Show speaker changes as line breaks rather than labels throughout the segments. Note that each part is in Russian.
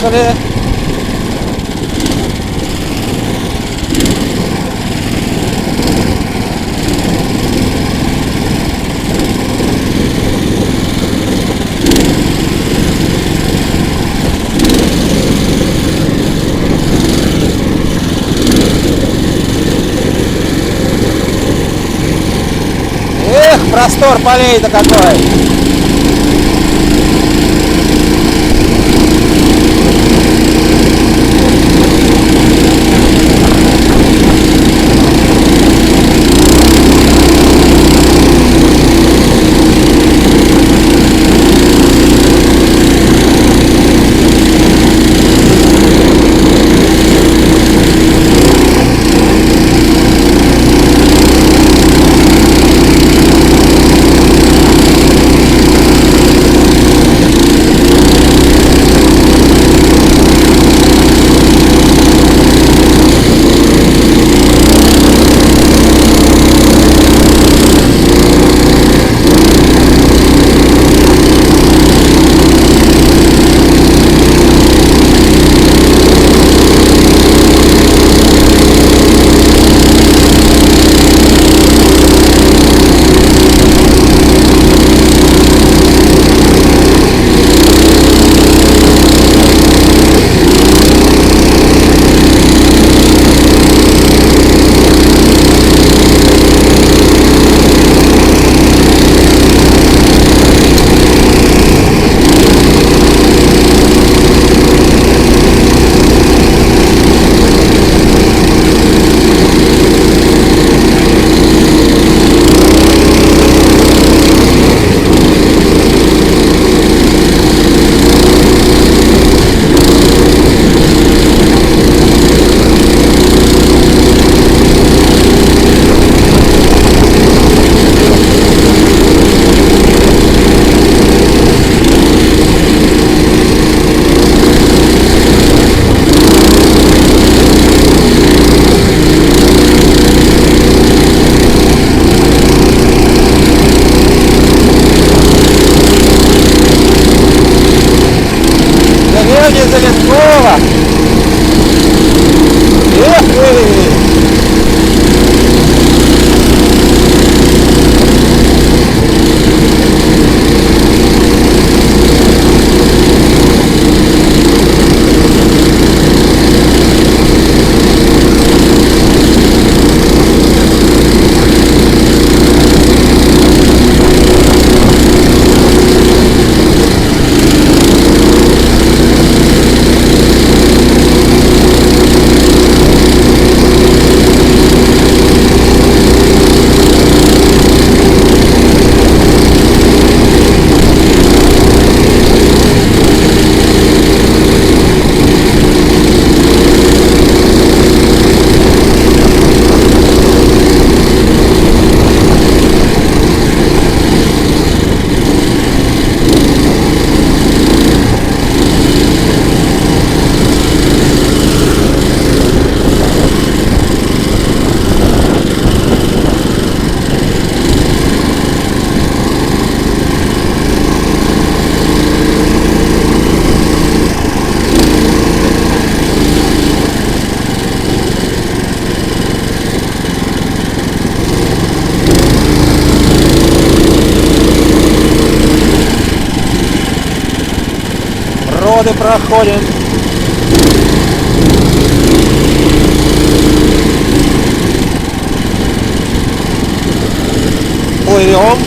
поехали. Эх, простор полей-то какой! Зеленкова. Эх вы! Роды проходим. Плывем.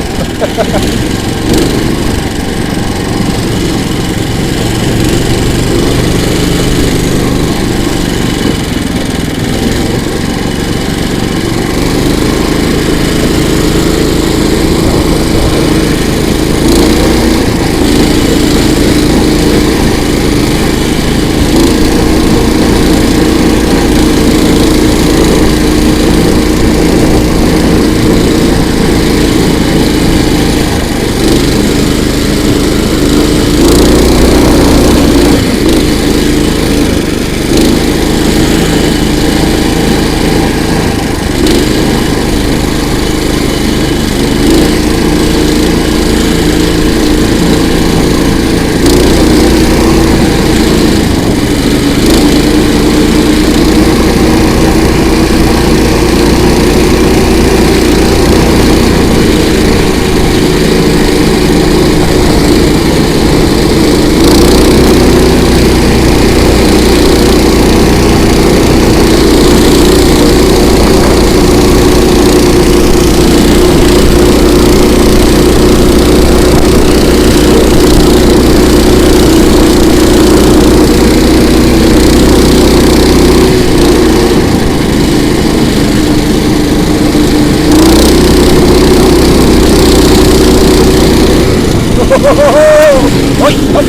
Ой! Оп.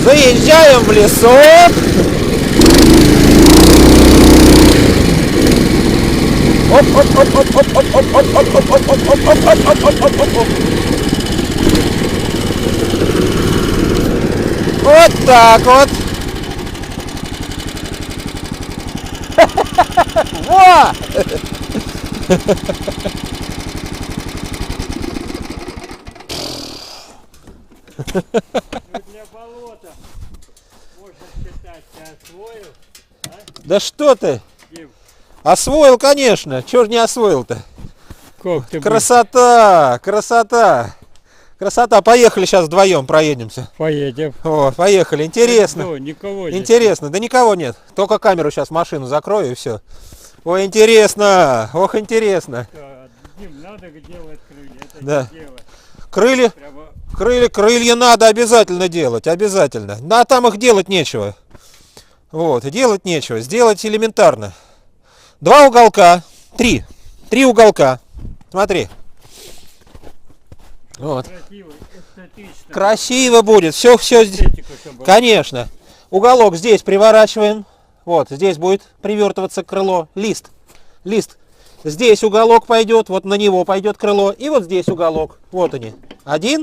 Заезжаем в лесок. Вот так вот. Во!
Для болота можно считать, ты освоил, а?
Да что ты?
Дим,
Освоил, конечно. Чего ж не освоил-то?
как ты
Красота, красота. Красота. Поехали сейчас вдвоем проедемся.
поедем?
О, поехали. Интересно.
Что, никого нет?
Интересно. Да никого нет. Только камеру сейчас машину закрою и все. Ой, интересно. Ох, интересно.
Дим, надо делать крылья, это
Да.
не дело.
Крылья?
Прямо
Крылья надо обязательно делать. Обязательно. Ну, а там их делать нечего. Вот. Делать нечего. Сделать элементарно. 2 уголка. 3 уголка. Смотри. Вот.
красиво, эстетично.
Красиво будет. Все.
Эстетику, чтобы-
Конечно. Уголок здесь приворачиваем. Вот, здесь будет привертываться крыло. Лист. Здесь уголок пойдет, вот на него пойдет крыло. И вот здесь уголок. Вот они. 1,